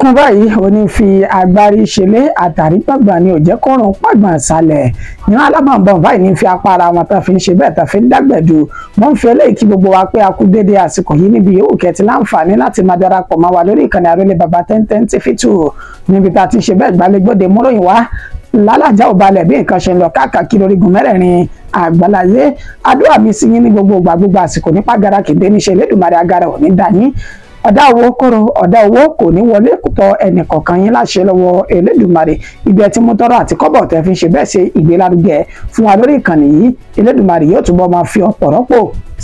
olùkún báyìí òní fi agbárí ṣẹlẹ̀ àtàrí pàgbà ni ò jẹ́ kórun pàgbà ṣàlẹ̀ ìran alábànbọ̀n báyìí ní fi apá ara wọn tán fi ń ṣe bẹ́ẹ̀ tán fi ń dágbẹ̀dù wọ́n ń fi eléyìí kí gbogbo wa pé a kú déédéé àsìkò yìí níbi yòówù kẹ́tì láǹfààní láti máa darapọ̀ mọ́ wa lórí ìkànnì Àrólé Baba 1010 TV2 níbi tá a ti ṣe bẹ́ẹ̀ gbàlégbòde múròyìn wá lálàjá ò balẹ̀ bí nǹkan ṣe ń lọ káàkiri orígun mẹ́rẹ̀ẹ̀rin àgbáláyé àdúrà mi sí yín ní gbogbo àsìkò nípa gara kìdé níṣẹ́ Elédùmarè agara ò ní dá yín ọ̀dà owó kóró ọ̀dà owó kò ní wọlé kùtọ̀ ẹnì kọ̀ọ̀kan yín láṣẹ lọ́wọ́ Elédùmarè ibi ẹtí mú tọrọ àti kọ́bọ̀ tẹ́ fi ṣe bẹ́ẹ̀ ṣe ìgbélárugẹ fún wa lórí ìkànnì yìí Elédùmarè yóò túbọ̀ máa fi ọ̀pọ̀ rọ́pò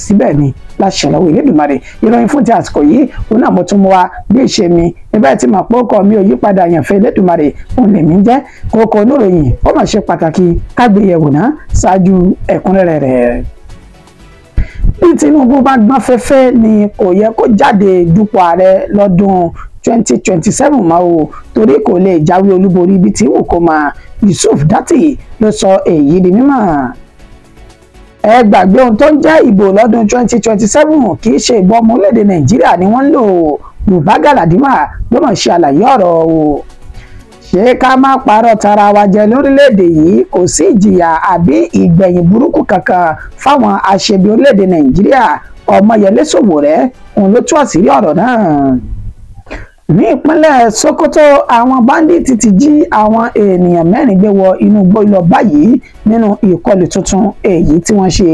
síbẹ̀ ni láṣẹ lọ́wọ́ Elédùmarè ìròyìn fún ti àsìkò yìí òun náà mo tún mú wa bí ìṣe mi ẹbẹ́ tí màá pọ́ ọkọ mi ò yípadà àyànfẹ́ Elédùmarè òun lèmi jẹ́ kókó oníròyìn ó mà ṣe pàtàkì kágbéyẹ̀wò náà ṣáájú ẹ̀kúnrẹ́rẹ́ rẹ̀. Bí Tinubu bá gbọ́n fẹ́fẹ́ ni kò yẹ kó jáde dupò ààrẹ lọ́dún 2027 máa o torí kò lè jáwé olúborí ibi tí wò kó máa Yusuf Datti ló sọ èyí di mímọ̀. Ẹ gbàgbé ohun tó ń jẹ́ ìbò lọ́dún 2027 kì í ṣe ìbò ọmọ orílẹ̀-èdè Nàìjíríà ni wọ́n ń lò Buba Galadima ló mọ̀ ṣe àlàyé ọ̀rọ̀ o. Ṣé ká má parọ́ tara wa jẹ lórílẹ̀‐èdè yìí kò sí ìjìyà àbí ìgbẹ̀yìn burúkú kankan fáwọn aṣebi orílẹ̀‐èdè Nàìjíríà Ọmọyẹlé Sowore òun ló tú àṣírí ọ̀rọ̀ náà. Ní ìpínlẹ̀ Sokoto àwọn báńdíìtì ti jí àwọn ènìyàn 4 gbé wọ inú igbó lọ báyìí nínú ìkọlù tuntun èyí tí wọ́n ṣe.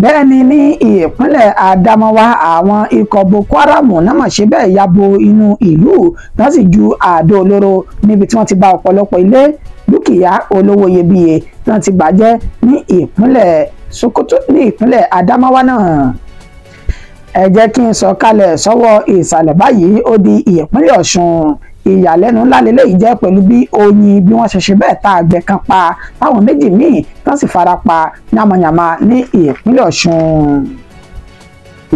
Bẹ́ẹ̀ ni ní ìpínlẹ̀ Adamawa àwọn ikọ̀ Boko Haram náà mà ṣe bẹ́ẹ̀ ya bo inú ìlú wọ́n sì ju àdó olóró níbi tí wọ́n ti bà ọ̀pọ̀lọpọ̀ ilé dúkìá olówó iyebíye tí wọ́n ti bàjẹ́ ní ìpínlẹ̀ Sokoto ní ìpínlẹ̀ Adamawa náà. Ẹ jẹ́ kí n sọ kalẹ̀ sọ́wọ́ ìsàlẹ̀ báyìí ó di ìpínlẹ̀ Ọ̀ṣun ìyàlẹ́nu ńlá lélẹ́yìí jẹ́ pẹ̀lú bí oyin bí wọ́n ṣe bẹ́ẹ̀ ta àgbẹ̀ kan pa táwọn méjì míì tán sì fara pa yàmàyàmà ní ìpínlẹ̀ Ọ̀ṣun.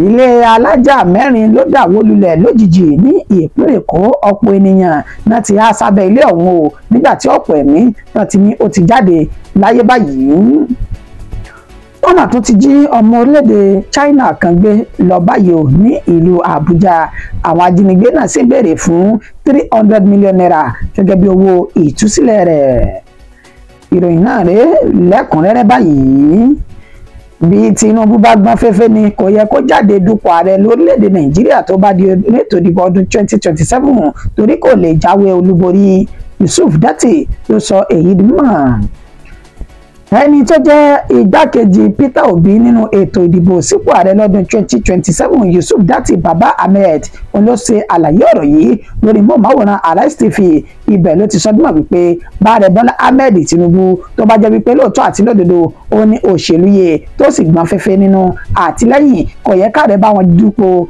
Ilé alájà 4 ló dà wó lulẹ̀ lójijì ní ìpínlẹ̀ Èkó ọ̀pọ̀ ènìyàn náà ti há sábẹ́ ilé ọ̀hún o nígbà tí ọ̀pọ̀ ẹ̀mí náà ti ní ó ti jáde láyé báyìí. Wọ́n mà tún ti jí ọmọ orílẹ̀-èdè China kan gbé lọ báyìí o ní ìlú Àbújá àwọn ajínigbé náà sì béèrè fún 300 million naira gẹ́gẹ́ bí owó ìtúsílẹ̀ rẹ̀. Ìròyìn náà rèé lẹ́kùnrẹ́rẹ́ báyìí. Bí Tinubu bá gbọ́n fẹ́fẹ́ ni kò yẹ kó jáde dupò ààrẹ lórílẹ̀-èdè Nàìjíríà tó bá di ètò ìdìbò ọdún 2027 torí kò lè jáwé olúborí Yusuf Datti ló sọ èyí di mímọ̀. Ẹni tó jẹ́ igbákejì Peter Obi nínú ètò ìdìbò sípò ààrẹ lọ́dún 2027 Yusuf Datti Baba Ahmed òun ló ṣe àlàyé ọ̀rọ̀ yìí lórí móhùnmáwòrán Arise TV ibẹ̀ ló ti sọ dímọ̀ wípé báàrẹ̀ Bọ́lá Ahmed Tinubu tó bá jẹ́ wípé lóòótọ́ àti lódodo ó ní òṣèlú yẹ tó sì gbọ́n fẹ́fẹ́ nínú àtìlẹ́yìn kò yẹ káàrẹ̀ bá wọn dupò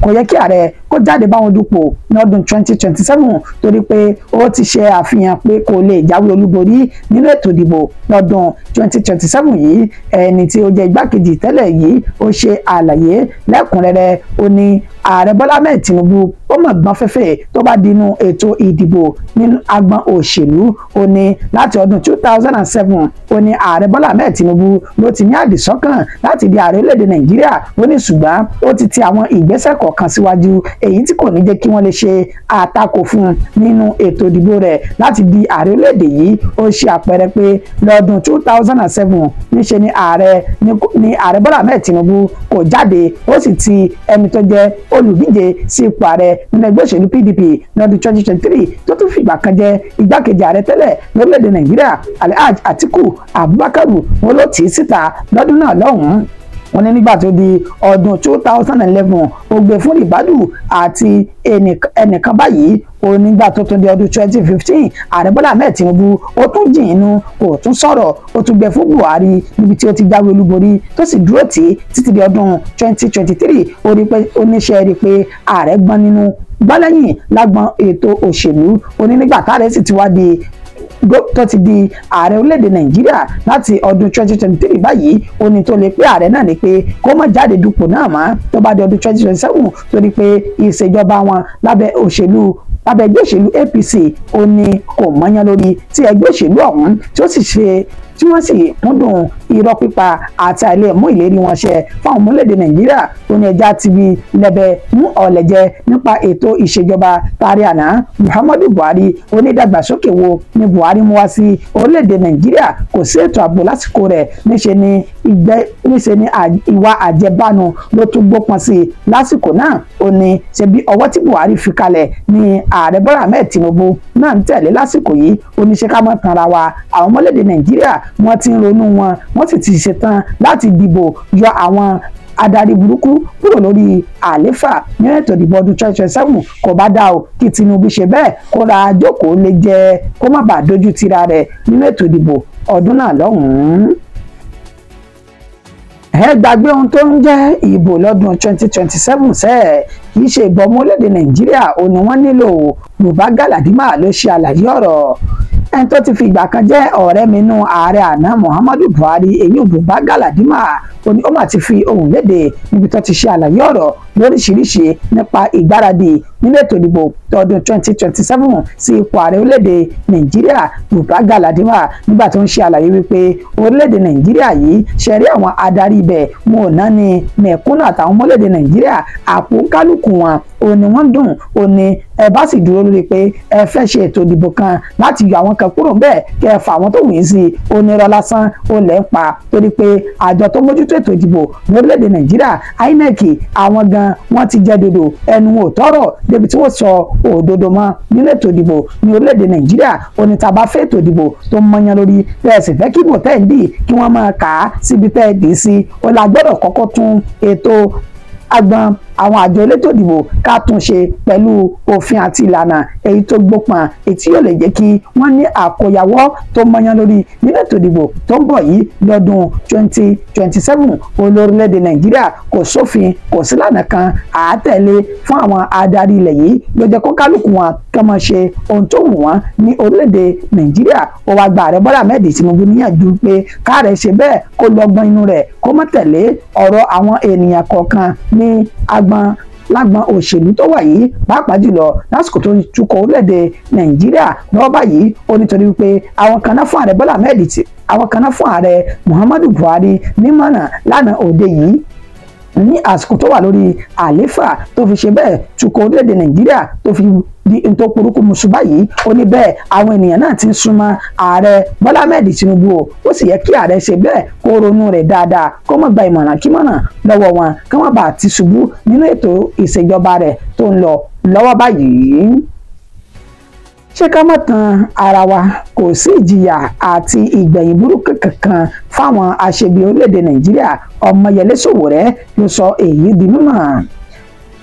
kò yẹ kí ààrẹ kó jáde bá wọn dupò lọ́dún 2027 torí pé ó ti ṣe àfihàn pé kò lè jáwé olúborí nínú ètò ìdìbò lọ́dún 2027 yìí ẹni tí ó jẹ́ igbákejì tẹ́lẹ̀ yìí ó ṣe àlàyé lẹ́kùnrẹ́rẹ́ ó ní ààrẹ Bọ́lá Ahmed Tinubu ó mọ̀ gbọ́n fẹ́fẹ́ tó bá dínú ètò ìdìbò nínú agbọn òṣèlú ó ní láti ọdún 2007 ó ní ààrẹ Bọ́lá Ahmed Tinubu ló ti ní àdìsọ́kàn láti di ààrẹ orílẹ̀-èdè Nàìjíríà ó ní ṣùgbọ́n ó ti àwọn ìgbésẹ̀ kọ̀ọ̀kan síwájú èyí tí kò ní jẹ́ kí wọ́n lè ṣe àtakò fún nínú ètò ìdìbò rẹ̀ láti di ààrẹ orílẹ̀-èdè yìí ó ṣe àpẹẹrẹ pé lọ́dún 2007 níṣe ni ààrẹ Bọ́lá Ahmed Tinubu kò jáde ó sì ti ẹni tó jẹ́ olùdíje sí ipò ààrẹ nínú ẹgbẹ́ òṣèlú PDP lọ́dún 2023 tó tún fìgbà kan jẹ́ igbákejì ààrẹ tẹ́lẹ̀ lórílẹ̀‐èdè Nàìjíríà Alhaji Atiku Abubakar wọn ló tì í síta lọ́dún náà lọ́hùn-ún wọ́n ní nígbà tó di ọdún 2011 ó gbé fún Ribadu àti ẹnìkan báyìí ó nígbà tó tún di ọdún 2015 ààrẹ Bọ́lá Ahmed Tinubu ó tún jìn inú kò tún sọ̀rọ̀ ó tún gbé fún Buhari níbi tí ó ti jáwé olúborí tó sì dúró tì í títí di ọdún 2023 ó rí pé oníṣẹ́ rí pé ààrẹ gbọ́n nínú gbọ́lẹ́yìn lágbọ́n ètò òṣèlú ó ní nígbà táàrẹ sì ti wá di tó ti di ààrẹ orílẹ̀-èdè Nàìjíríà láti ọdún 2023 báyìí ó ní tó lè pé ààrẹ náà ni pé kó má jáde dupò náà mọ́ tó bá di ọdún 2027 torí pé ìṣèjọba wọn lábẹ́ òṣèlú lábẹ́ ẹgbẹ́ òṣèlú APC ó ní kò mọ́yán lórí tí ẹgbẹ́ òṣèlú ọ̀hún tí wọ́n sì kúndùn irọ́ pípa àti àìlèmú ìlérí wọn ṣẹ fáwọn ọmọ orílẹ̀-èdè Nàìjíríà tó ní ẹja ti bí lẹ́bẹ̀ mú ọ̀lẹ̀jẹ̀ nípa ètò ìṣèjọba tààrí àná Muhammadu Buhari onídàgbàsókè wo ni Buhari mú wá sí orílẹ̀-èdè Nàìjíríà kò sí ètò ààbò lásìkò rẹ̀ níṣe ni ìwà àjẹbánu ló tún gbópọn sí i lásìkò náà ó ní ṣe bí ọwọ́ tí Buhari fi kalẹ̀ ní ààrẹ Bọ́lá Ahmed Tinubu náà ń tẹ̀lé lásìkò yìí ó ní ṣe ká mọ́ tanra wa àwọn ọmọ orílẹ̀-èdè Nàìjíríà wọ́n ti ń ronú wọn wọ́n sì ti ṣetán láti dìbò yọ àwọn adarí burúkú kúrò lórí àléfà nínú ètò ìdìbò ọdún 2027 kò bá dá o kí Tinubu ṣe bẹ́ẹ̀ kó ra jókòó lè jẹ kó má bàa dojú tira rẹ̀ nínú ètò ìdìbò ọdún náà lọ́hùn-ún. Ẹ gbàgbé ohun tó ń jẹ́ ìbò lọ́dún 2027 sẹ́ẹ̀ kì í ṣe ìbọn ọmọ orílẹ̀-èdè Nàìjíríà ò ní wọ́n nílò Buba Galadima ló ṣe àlàyé ọ̀rọ̀ ẹni tó ti fi ìgbà kan jẹ́ ọ̀rẹ́ mi nú ààrẹ àná Muhammadu Buhari èyí Buba Galadima ó mà ti fi ohùn léde níbi tó ti ṣe àlàyé ọ̀rọ̀ lóríṣiríṣi nípa ìgbáradì nínú ètò ìdìbò tọdún 2027 sí ipò ààrẹ orílẹ̀-èdè Nàìjíríà Buba Galadima nígbà tó ń ṣe àlàyé wípé orílẹ̀-èdè Nàìjíríà yìí ṣe rí àwọn adarí ibẹ̀ wọn ò ná ní mẹ̀kúnnù àtàwọn ọmọ orílẹ̀-èdè Nàìjíríà àpò kálukú wọn ò ní wọ́n dùn ò ní ẹ bá sì dúró lórí pé ẹ fẹ́ ṣe ètò ìdìbò kan láti yọ àwọn kan kúrò bẹ́ẹ̀ kẹ́ ẹ fà àwọn tó wù yín sí onírọ́ lásán ó lẹ́ ń pa torí pé àjọ tó mójútó ètò ìdìbò lórílẹ̀‐èdè Nàìjíríà INEC àwọn gan wọ́n ti jẹ́ dodo ẹnu ò tọ́rọ̀ débi tí wọ́n sọ òdodo mọ́ nínú ètò ìdìbò ní orílẹ̀‐èdè Nàìjíríà onítàbá fẹ́ ètò ìdìbò tó mọyán lórí bẹ́ẹ̀ sì fẹ́ kí bò tẹ́ ń dì kí wọ́n máa kà á síbi tẹ́ ẹ dì í sí ó la gbọ́dọ̀ kọ́kọ́ tún ètò agbọn àwọn àjọ elétò ìdìbò ká tún ṣe pẹ̀lú òfin àti ìlànà èyí tó gbópọn èyí tí yóò lè jẹ́ kí wọ́n ní àkóyawọ́ tó mọyán lórí nínú ètò ìdìbò tó ń bọ̀ yìí lọ́dún 2027 olórílẹ̀‐èdè Nàìjíríà kò sófin kò sí lànà kan àátẹ̀lé fún àwọn adarí ilẹ̀ yìí ló jẹ́ kó kálukú wọn kí wọ́n ṣe ohun tó wù wọ́n ní orílẹ̀‐èdè Nàìjíríà ó wá gba ààrẹ Bọ́lá Ahmed Tinubu níyànjú pé káàrẹ̀ ṣe bẹ́ẹ̀ kó lọ́gbọ́n inú rẹ̀ kó má tẹ̀lé ọ̀rọ̀ àwọn ènìyàn kọ̀ọ̀kan ní lágbọn òṣèlú tó wà yìí pàápàá jùlọ lásìkò tó ń tukọ̀ orílẹ̀-èdè Nàìjíríà lọ́wọ́ báyìí ó nítorí wípé àwọn kan náà fún ààrẹ Bọ́lá Ahmed àwọn kan náà fún ààrẹ Muhammadu Buhari nímọ̀ràn lánàá òde yìí ní àsìkò tó wà lórí àléfà tó fi ṣe bẹ́ẹ̀ tukọ̀ orílẹ̀-èdè Nàìjíríà tó fi di ntọ́ porúkú musu báyìí ó ní bẹ́ẹ̀ àwọn ènìyàn náà ti ń súnmọ́ ààrẹ Bọ́lá Ahmed Tinubu ó sì yẹ kí ààrẹ ṣe bẹ́ẹ̀ kó ronú rẹ̀ dáadáa kó má gba ìmọ̀ràn kí mọ̀ràn lọ́wọ́ wọn kí wọ́n bá ti ṣubú nínú ètò ìṣèjọba rẹ̀ tó ń lọ lọ́wọ́ báyìí. ṣé ká má tan ara wa kò sí ìjìyà àti ìgbẹ̀yìn burúkú kankan fáwọn aṣebi orílẹ̀-èdè Nàìjíríà Ọmọyẹlé Sowore ló sọ èyí di mímọ̀.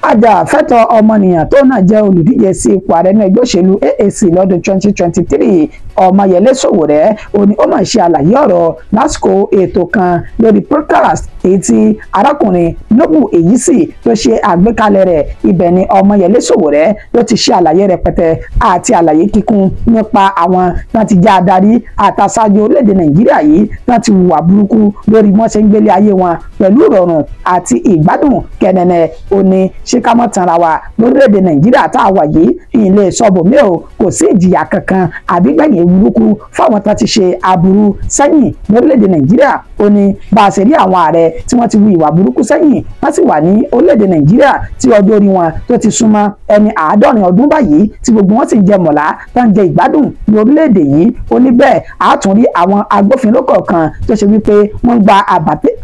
Ajàfẹ́tọ̀ọ́ ọmọnìyàn tó náà jẹ́ olùdíje sí ipò ààrẹ ní ẹgbẹ́ òṣèlú AAC lọ́dún 2023 Ọmọyẹlé Sowore ó ní ó máa ṣe àlàyé ọ̀rọ̀ lásìkò ètò kan lórí podcast èyí tí arákùnrin Nobu Eyisi tó ṣe àgbékalẹ̀ rẹ̀ ibẹ̀ ni Ọmọyẹlé Sowore ló ti ṣe àlàyé rẹpẹtẹ àti àlàyé kíkún nípa àwọn náà ti jẹ́ adarí àtàṣáájú orílẹ̀-èdè Nàìjíríà yìí náà ti hùwà burúkú lórí wọ́n ṣe ń gbélé ayé wọn pẹ̀lú ìrọ̀rùn àti ìgbádùn kẹ̀nẹ̀nẹ̀ ó ní ṣé ká mọ́ tanra wa lórílẹ̀‐èdè Nàìjíríà tá a wà yìí ilé sọ́bùnmí o kò sí ìjìyà kankan àbí gbẹ̀yìn burúkú fáwọn tó ti ṣe aburú sẹ́yìn lórílẹ̀‐èdè Nàìjíríà ó ní bá a ṣe rí àwọn ààrẹ tí wọ́n ti hu ìwà burúkú sẹ́yìn wọ́n sì wà ní orílẹ̀‐èdè Nàìjíríà tí ọjọ́ orí wọn tó ti súnmọ́ ẹni 90 ọdún báyìí tí gbogbo wọn sì ń jẹ mọ̀lá tó ń jẹ ìgbádùn ní orílẹ̀‐èdè yìí ó ní bẹ́ẹ̀ a tún rí àwọn agbófinró kọ̀ọ̀kan tó ṣe wípé wọ́n gba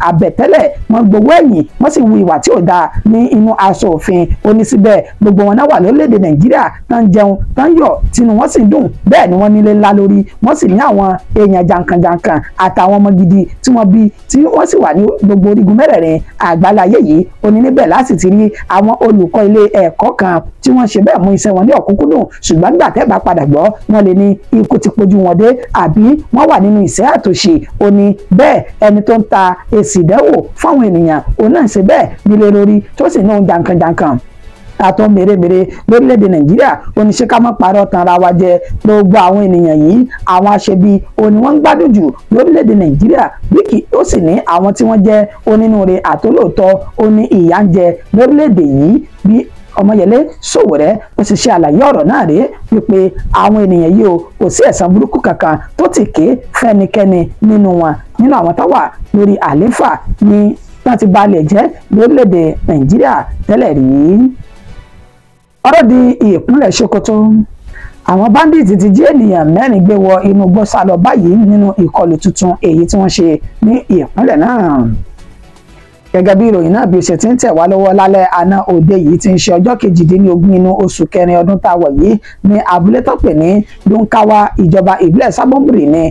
àbẹ̀tẹ́lẹ̀ wọ́n gbowó ẹ̀yìn wọ́n sì hu ìwà tí ò dáa ní inú aṣọ òfin ó ní síbẹ̀ gbogbo wọn náà wà lórílẹ̀‐èdè Nàìjíríà tán jẹun tán yọ̀ tínú wọn sì dùn bẹ́ẹ̀ ni wọ́n nílé ńlá lórí wọ́n sì ní àwọn èèyàn jàǹkànjàǹkàn àtàwọn ọmọ gidi tí wọ́n bí tí wọ́n sì wà ní gbogbo orígun mẹ́rẹ̀ẹ̀rin àgbáláyé yìí ó ní níbẹ̀ láti ti rí àwọn olùkọ́ ilé ẹ̀kọ́ kan tí wọ́n ṣe bẹ́ẹ̀ mú iṣẹ́ wọn ní ọ̀kúnkúndùn ṣùgbọ́n nígbà tẹ́ bá padà gbọ́ wọ́n lè ní ikú ti pojú wọn dé àbí wọ́n wà nínú ìṣẹ́ àtòṣe ó ní bẹ́ẹ̀ ẹni tó ń ta èsì ìdánwò fáwọn ènìyàn òun náà ṣe bẹ́ẹ̀ nílé lórí tó sì ní ohun jàǹkànjàǹkàn àtọ́ mèremère lórílẹ̀‐èdè Nàìjíríà oníṣẹ́ ká má parọ́ tan ara wa jẹ gbogbo àwọn ènìyàn yìí àwọn aṣebi òní wọ́n ń gbádùn jù lórílẹ̀‐èdè Nàìjíríà bí kì ó sì ní àwọn tí wọ́n jẹ́ onínúure àtolóòtọ́ ó ní ìyà ń jẹ lórílẹ̀‐èdè yìí bí Ọmọyẹlé Sowore ó sì ṣe àlàyé ọ̀rọ̀ náà rèé wípé àwọn ènìyàn yìí kò sí ẹ̀san burúkú kankan tó ti ké fẹ́nikẹ́ni nínú wọn nínú àwọn tó wà lórí àlééfà ní láti balẹ̀ jẹ́ lórílẹ̀‐èdè Nàìjíríà tẹ́lẹ̀ rí. Ọ̀rọ̀ di ìpínlẹ̀ Sokoto. Àwọn bandits ti jí ènìyàn 4 gbé wọ inú igbó sálọ báyìí nínú ìkọlù tuntun èyí tí wọ́n ṣe ní ìpínlẹ̀ náà. Gẹ́gẹ́ bí ìròyìn náà bí ó ṣe ti ń tẹ̀ wá lọ́wọ́ lálẹ́ àná òde yìí tí ń ṣe ọjọ́ 18 inú oṣù kẹrin ọdún tá a wọ̀ yìí ní abúlé tó pè ní Dunkawa ìjọba ìbílẹ̀ Sabonbiri ní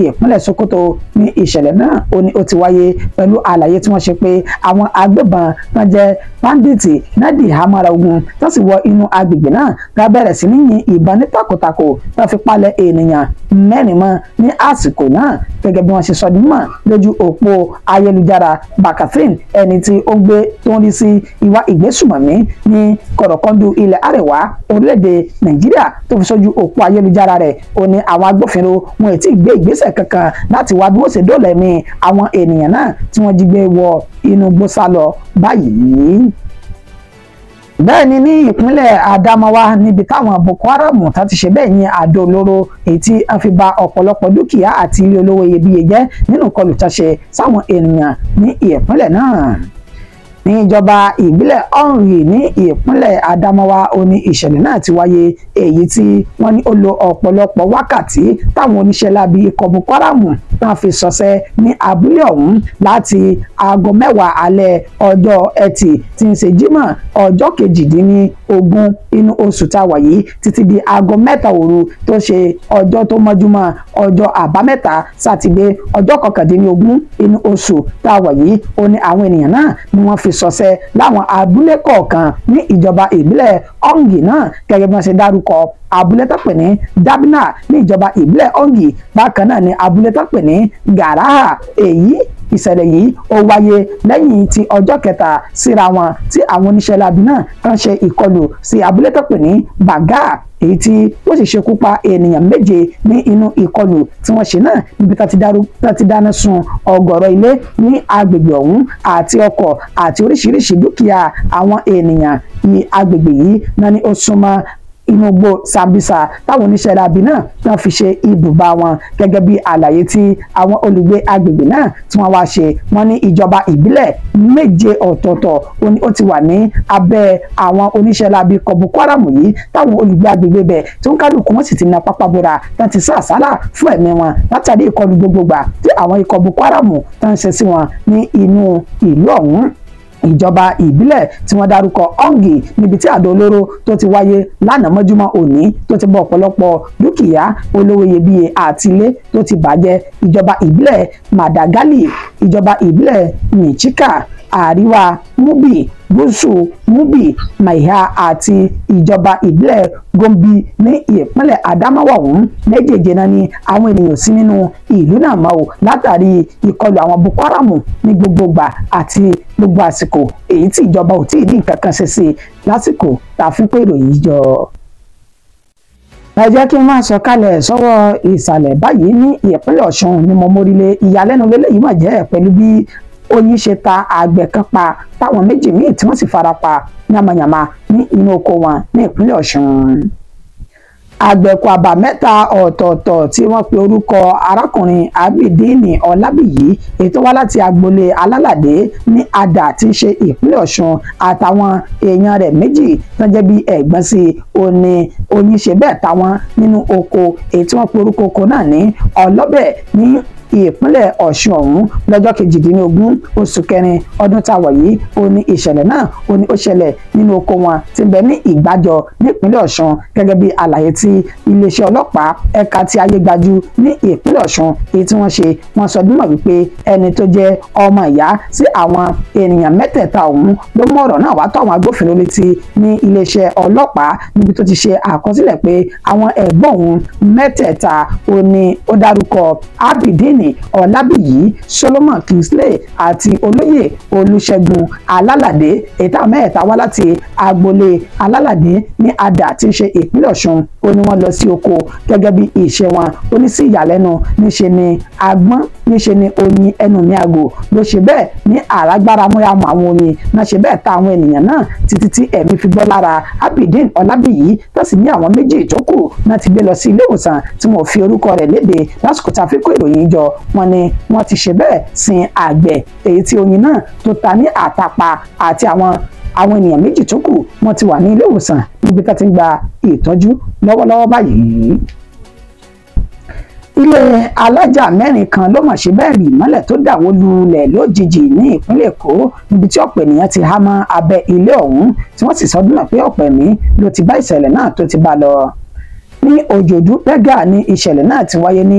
ìpínlẹ̀ Sokoto ní ìṣẹ̀lẹ̀ náà ó ti wáyé pẹ̀lú àlàyé tí wọ́n ṣe pé àwọn agbébọn náà jẹ́ báńdíìtì náà di ìhámọ́ra ogun tó sì wọ inú agbègbè náà tá bẹ̀rẹ̀ sí ní yin ìbọn ní takòtakò tó fi palẹ̀ ènìyàn 4 mọ́ ní àsìkò náà gẹ́gẹ́ bí wọ́n ṣe sọ dímọ̀ lójú òpó ayélujára Bakathrin ẹni tí ó gbé tó ń rí sí ìwà ìgbésùmọ̀mí ní kọ̀rọ̀kọ́ndù ilẹ̀ àríwá orílẹ̀-èdè Nàìjíríà tó fi sójú òpó ayélujára rẹ̀ ó ní àwọn agbófinró wọn ò tí ì gbé ìgbésẹ̀ kankan láti wá bí wọ́n ṣe dóòlà ẹ̀mí àwọn ènìyàn náà tí wọ́n jí gbé wọ inú igbó sálọ báyìí. Bẹ́ẹ̀ ni ní ìpínlẹ̀ Adamawa níbi táwọn Boko Haram tá ti ṣe bẹ́ẹ̀ yìn àdó olóró èyí tí wọ́n fi bà ọ̀pọ̀lọpọ̀ dúkìá àti ilé olówó iyebíye jẹ́ nínú ìkọlù tó ṣe sáwọn ènìyàn ní ìpínlẹ̀ náà. Ní ìjọba ìbílẹ̀ Onri ní ìpínlẹ̀ Adamawa ó ní ìṣẹ̀lẹ̀ náà ti wáyé èyí tí wọ́n ní ó lo ọ̀pọ̀lọpọ̀ wákàtí táwọn oníṣẹ́ láabi ikọ̀ Boko Haram náà fi ṣọṣẹ́ ní abúlé ọ̀hún láti aago 10 alẹ́ ọjọ́ Ẹtì tí ń ṣe Jímọ̀ ọjọ́ 18 inú oṣù tá a wà yìí títí di aago 3 òru tó ṣe ọjọ́ tó mọ́júmọ́ ọjọ́ Àbámẹ́ta Sátidé ọjọ́ 19 inú oṣù tá a wà yìí ó ní àwọn ènìyàn náà ni wọ́n fi ṣọṣẹ́ láwọn abúlé kọ̀ọ̀kan ní ìjọba ìbílẹ̀ Ongi náà gẹ́gẹ́ bí wọ́n ṣe dárúkọ abúlé tó pè ní Dabina ní ìjọba ìbílẹ̀ Ongi bákan náà ní abúlé tó pè ní Garaha èyí ìṣẹ̀lẹ̀ yìí ó wáyé lẹ́yìn tí ọjọ́ kẹta síra wọn tí àwọn oníṣẹ́ láabi náà kàn ṣe ìkọlù sí abúlé tó pè ní Baga èyí tí ó sì ṣekú pa ènìyàn 7 ní inú ìkọlù tí wọ́n ṣe náà níbi tá ti dáná sun ọ̀gọ̀rọ̀ ilé ní agbègbè ọ̀hún àti ọkọ̀ àti oríṣiríṣi dúkìá àwọn ènìyàn ní agbègbè yìí náà ni ó súnmọ́ inú igbó Sambisa táwọn oníṣẹ́ láabi náà wọ́n fi ṣe ibùba wọn gẹ́gẹ́ bí àlàyé tí àwọn olùgbé agbègbè náà tí wọ́n wá ṣe wọ́n ní ìjọba ìbílẹ̀ 7 ọ̀tọ̀ọ̀tọ̀ ó ti wà ní abẹ́ àwọn oníṣẹ́ láabi ikọ̀ Boko Haram yìí táwọn olùgbé agbègbè bẹ̀ tí ó ń kálukú wọn sì ti na pápá bora tán ti sá àsálà fún ẹ̀mí wọn látàrí ìkọlù gbogbogbà tí àwọn ikọ̀ Boko Haram tán ṣe sí wọn ní inú ìlú ọ̀hún. Ìjọba ìbílẹ̀ tí wọ́n dárúkọ Ongi níbi tí àdó olóró tó ti wáyé lánàá mọ́júmọ́ òní tó ti bọ́ ọ̀pọ̀lọpọ̀ dúkìá olówó iyebíye àti ilé tó ti bàjẹ́ ìjọba ìbílẹ̀ Madagali ìjọba ìbílẹ̀ Michika àríwá Mubi gúúsù Mubi Maiha àti ìjọba ìbílẹ̀ Gombe ní ìpínlẹ̀ Adamawa ọ̀hún méjèèjì náà ni àwọn ènìyàn sí nínú ìlú náà mọ́ o látàrí ìkọlù àwọn Boko Haram ní gbogbogbà àti gbogbo àsìkò èyí tí ìjọba ò tí ì ní nǹkan kan ṣe sí lásìkò tá a fi pé ìròyìn jọ. Ẹ jẹ́ kí n máa sọ̀kalẹ̀ sọ́wọ́ ìsàlẹ̀ báyìí ní ìpínlẹ̀ Ọ̀ṣun ni mo mórílé ìyàlẹ́nu lélẹ́yìí mà jẹ́ pẹ̀lú bí oyin ṣe ta àgbẹ̀ kan pa táwọn 2 míì tí wọ́n sì fara pa yamayama ní inú oko wọn ní ìpínlẹ̀ Ọ̀ṣun. Àgbẹ̀kọ àbà 3 ọ̀tọ̀ọ̀tọ̀ tí wọ́n pe orúkọ arákùnrin Abidini Ọlábìyí èyí tó wá láti agboolé Alálàdé ní Adà tí ń ṣe ìpínlẹ̀ Ọ̀ṣun àtàwọn èèyàn rẹ̀ 2 tó jẹ́ bí ẹ̀gbọ́n sí òní oyin ṣe bẹ́ẹ̀ táwọn nínú oko èyí tí wọ́n pe orúkọ oko náà ní Ọlọ́bẹ̀ ní ìpínlẹ̀ Ọ̀ṣun ọ̀hún lọ́jọ́ 18 oṣù kẹrin ọdún tá a wà yìí ó ní ìṣẹ̀lẹ̀ náà ó ní ó ṣẹlẹ̀ nínú oko wọn tí ń bẹ ní Ìgbàjọ nípínlẹ̀ Ọ̀ṣun gẹ́gẹ́ bí àlàyé tí iléeṣẹ́ ọlọ́pàá ẹ̀ka ti Ayégbájú ní ìpínlẹ̀ Ọ̀ṣun èyí tí wọ́n ṣe wọ́n sọ dímọ̀ wípé ẹni tó jẹ́ ọmọ ìyá sí àwọn ènìyàn mẹ́tẹ̀ẹ̀ta ọ̀hún ló mú ọ̀rọ̀ náà wá tó àwọn agbófinró létí ní iléeṣẹ́ ọlọ́pàá níbi tó ti ṣe àkọsílẹ̀ pé àwọn ẹ̀gbọ́n òun mẹ́tẹ̀ẹ̀ta ó ní ó dárúkọ Abidin Abidin Ọlábíyì, Solomon Kingsley àti olóyè Olúṣẹ́gun Alálàdé. èyí táwọn mẹ́ta wá láti agboolé Alálàdé ní Adà tí ń ṣe ìpínlẹ̀ Ọ̀ṣun. ó ní wọ́n lọ sí oko gẹ́gẹ́ bí ìṣe wọn. ó ní sí ìyàlẹ́nu níṣe ni agbọ́n níṣe ni oyin ẹnu mi àgò ló ṣe bẹ́ẹ̀ ní àrágbára múramù àwọn oyin náà ṣe bẹ́ẹ̀ ta àwọn ènìyàn náà títí tí ẹ̀mí fi bọ́ lára Abidin Ọlábíyì tó sì ní àwọn méjì tó kù náà ti gbé lọ sí ilé ìwòsàn tí wọ́n fi orúkọ rẹ̀ léde lásìkò tá a fi kó ìròyìn jọ. wọ́n ní wọ́n ti ṣe bẹ́ẹ̀ sin àgbẹ̀ èyí tí oyin náà tó ta ní àtàpà àti àwọn ènìyàn méjì tó kù wọ́n ti wà ní ilé ìwòsàn níbi tó ti ń gba ìtọ́jú lọ́wọ́lọ́wọ́ báyìí. ilé alájà mẹ́rin kan ló mà ṣe bẹ́ẹ̀ rì mọ́lẹ̀ tó dàwó lulẹ̀ lójijì ní ìpínlẹ̀ Èkó níbi tí ọ̀pọ̀ ènìyàn ti há mọ́ abẹ́ ilé ọ̀hún tí wọ́n sì sọdún náà pé ọ̀pọ̀ ẹ̀mí ló ti bá ìṣẹ̀lẹ̀ náà tó ti bá lọ. ní Òjòdú Bẹ́gà ní ìṣẹ̀lẹ̀ náà ti wáyé ní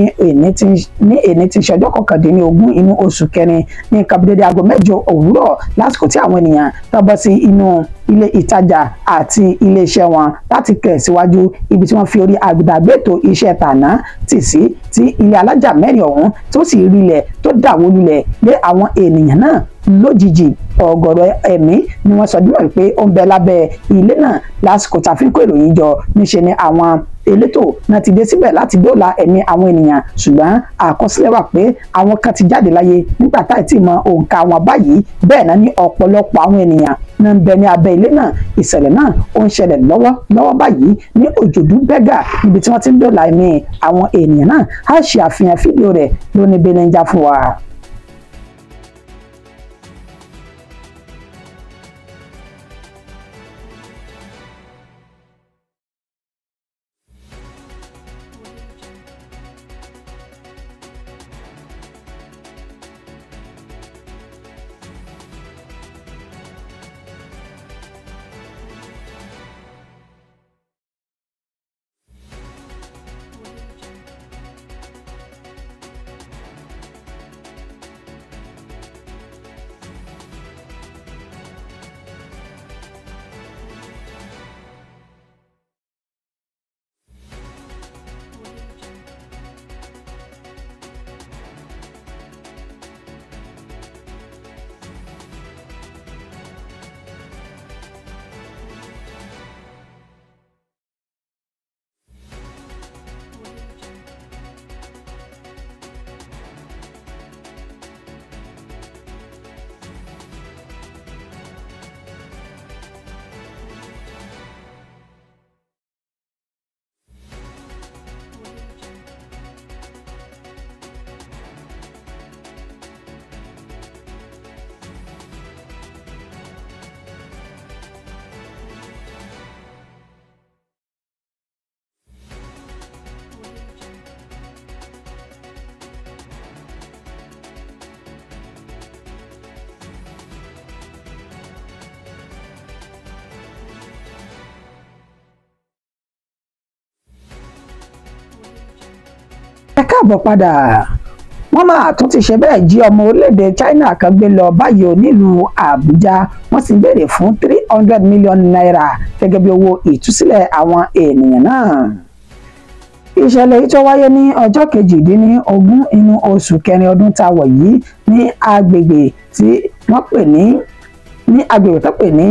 èní tí ṣe ọjọ́ 19 inú oṣù kẹrin ní nǹkan bí dédé aago 8 òwúrọ̀ lásìkò tí àwọn ènìyàn tó bọ́ sí inú ilé ìtajà àti iléeṣẹ́ wọn láti tẹ̀síwájú ibi tí wọ́n fi orí àgbàgbétò iṣẹ́ tàná tì sí tí ilé alájà mẹ́rin ọ̀hún tó sì rilẹ̀ tó dàwó lulẹ̀ lé àwọn ènìyàn náà lójijì. ọ̀gọ̀rọ̀ ẹ̀mí ni wọ́n sọ dímọ̀ pé ó ń bẹ lábẹ́ ilé náà lásìkò tá a fi ń kó ìròyìn jọ. níṣe ni àwọn elétò náà ti dé síbẹ̀ láti dóòlà ẹ̀mí àwọn ènìyàn ṣùgbọ́n àkọsílẹ̀ wà pé àwọn kan ti jáde láyé nígbà táì tí mọ òǹkà wọn báyìí. bẹ́ẹ̀ náà ní ọ̀pọ̀lọpọ̀ àwọn ènìyàn náà ń bẹ ní abẹ́ ilé náà. ìṣẹ̀lẹ̀ náà ó ń ṣẹlẹ̀ lọ́wọ́ báyìí ní Òjòdú Bẹ́gà níbi tí wọ́n ti ń dóòlà ẹ̀mí àwọn ènìyàn náà. á ṣe àfihàn fídíò rẹ̀ lóní belenja fún wa. ẹ káàbọ̀ padà. wọ́n máa tún ti ṣe bẹ́ẹ̀ jí ọmọ orílẹ̀-èdè China kan gbé lọ báyìí ò nílùú Àbújá. wọ́n sì ń béèrè fún 300 million naira gẹ́gẹ́ bí owó ìtúsílẹ̀ àwọn ènìyàn náà. ìṣẹ̀lẹ̀ yìí tó wáyé ní ọjọ́ 18 inú oṣù kẹrin ọdún tá a wọ̀ yìí ní agbègbè tí wọ́n pè ní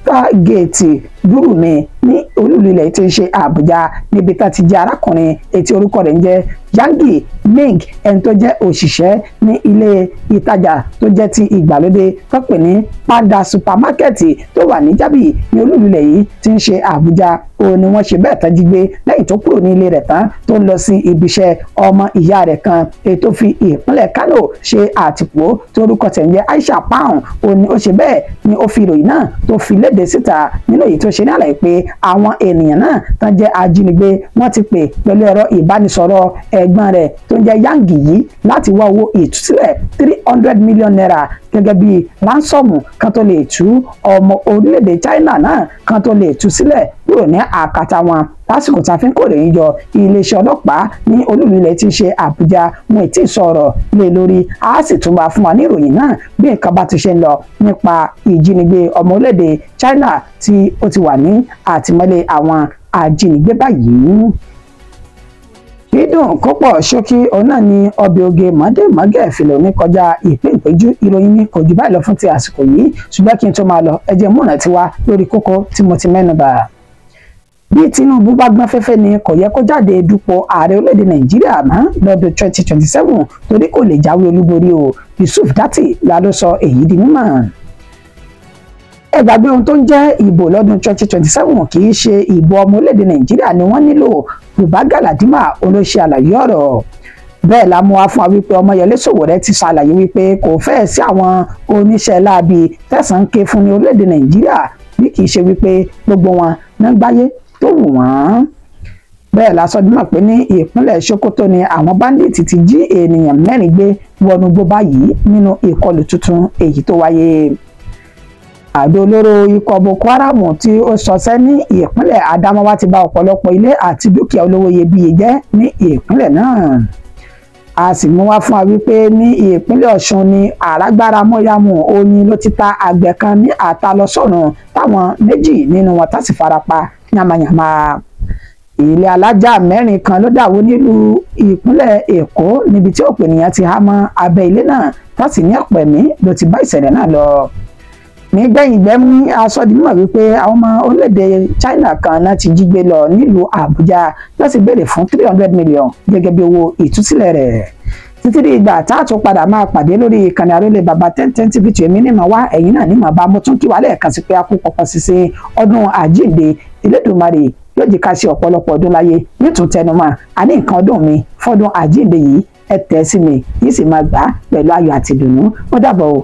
Stargate Gúrùmí ní olúìlú ilẹ̀ tí ń ṣe Àbújá níbi tá ti jẹ́ arákùnrin etí orúkọ rẹ̀ ń jẹ́ Yangi Ming ẹni tó jẹ́ òṣìṣẹ́ ní ilé ìtajà tó jẹ́ ti ìgbàlódé tó pè ní Panda Supermarket tó wà ní Jábì ní olúìlú ilẹ̀ yìí tí ń ṣe Àbújá. òun ni wọ́n ṣe bẹ́ẹ̀ tán jí gbé lẹ́yìn tó kúrò ní ilé rẹ̀ tán tó ń lọ sí ibiṣẹ́ ọmọ ìyá rẹ̀ kan èyí tó fi ìpínlẹ̀ Kano ṣe àtìpó tó orúkọ tẹ̀ ń jẹ́ Aisha Pound. òun ni ó ṣe bẹ́ẹ̀ ni ó fi ìròyìn náà tó fi léde síta nínú èyí tó ṣe ní àlàyé pé àwọn ènìyàn náà tán jẹ́ ajínigbé wọ́n ti pè pẹ̀lú ẹ̀rọ ìbánisọ̀rọ̀ ẹ̀gbọ́n rẹ̀ tó ń jẹ́ Yangi yìí láti wá owó ìtúsílẹ̀ 300 million naira gẹ́gẹ́ bí láńsọ̀mù kan tó lè tú ọmọ orílẹ̀-èdè China náà kan tó lè tú sílẹ̀ kúrò ní àkàtà wọn. lásìkò tá a fi ń kó ìròyìn jọ iléeṣẹ́ ọlọ́pàá ní olú ilẹ̀ tí ń ṣe Àbújá wọn ì tí ì sọ̀rọ̀ lé lórí. a sì tún bá fún wa ní ìròyìn náà bí nǹkan bá ti ṣe ń lọ nípa ìjínigbé ọmọ orílẹ̀-èdè China tí ó ti wà ní àtìmọ́lé àwọn ajínigbé báyìí. dídùn kó pọ̀ ṣókí òun náà ni ọbẹ̀ oge mọ́dẹ̀mọ́gẹ̀ fìlò ní kọjá ìpín ìpéjú ìròyìn ní kò jù báyìí lọ fún ti àsìkò yìí ṣùgbọ́n kí n tó máa lọ ẹ jẹ́ múnà tiwa lórí kókó tí mo ti mẹ́nubà. bí Tinubu bá gbọ́n fẹ́fẹ́ ni kò yẹ kó jáde dupò ààrẹ orílẹ̀-èdè Nàìjíríà mọ́ lọ́dún 2027 torí kò lè jáwé olúborí o Yusuf Datti la ló sọ èyí di mímọ̀. ẹ gbàgbé ohun tó ń jẹ́ ìbò lọ́dún 2027 kì í ṣe ìbò ọmọ orílẹ̀-èdè Nàìjíríà ni wọ́n nílò Buba Galadima olóṣè àlàyé ọ̀rọ̀. bẹ́ẹ̀ la mú wa fún wa wípé Ọmọyẹlé Sowore ti ṣàlàyé wípé kò fẹ́ẹ̀ sí àwọn oníṣẹ́ láabi tẹ̀sán ké fún ní orílẹ̀-èdè Nàìjíríà bí kì í ṣe wípé gbogbo wọn náà gbáyé tó wù wọ́n. bẹ́ẹ̀ la sọ dímọ̀ pé ní ìpínlẹ̀ Sokoto ni àwọn báńdíìtì ti jí ènìyàn 4 gbé wọnú gbó báyìí nínú ìkọlù tuntun èyí tó wáyé. àdó olóró ikọ̀ Boko Haram tí ó ṣọṣẹ́ ní ìpínlẹ̀ Adamawa ti bà ọ̀pọ̀lọpọ̀ ilé àti dúkìá olówó iyebíye jẹ́ ní ìpínlẹ̀ náà. a sì mú wá fún wa wípé ní ìpínlẹ̀ Ọ̀ṣun ni àrágbára mọ́yàmù oyin ló ti ta àgbẹ̀ kan ní àtàlọ́sọ̀nù táwọn 2 nínú wọn tá sì farapa yamayama. ilé alájà 4 kan ló dàwó nílùú ìpínlẹ̀ Èkó níbi tí ọ̀pọ̀ ènìyàn ti há mọ́ abẹ́ ilé náà tá sì ní ọ̀pọ̀ ẹ̀mí ló ti bá ìṣẹ̀lẹ̀ náà lọ. nígbẹ̀yìngbẹ́mí asọ́dínmọ̀ wípé àwọn ọmọ orílẹ̀-èdè China kan náà ti jí gbé lọ nílùú Àbújá ló sì béèrè fún 300 million gẹ́gẹ́ bí owó ìtúsílẹ̀ rẹ̀. títí di ìgbà tá a tún padà máa pàdé lórí ìkànnì Àrólé Baba 1010 TV tí èmi ní màá wá ẹ̀yin náà ní màá bá mo tún kí wá lẹ́ẹ̀kan sí pé a kú pọ̀pọ̀ sísìn ọdún àjíǹde Elédùmarè yóò jẹ́ ká ṣe ọ̀pọ̀lọpọ̀ ọdún láyé nítún tẹnumọ́ àní nǹkan ọdún mi fọ́dún àjíǹde yìí ẹ tẹ̀ sí mi yìí sì máa gbà pẹ̀lú ayọ̀ àti ìdùnnú ó dàbọ̀ o.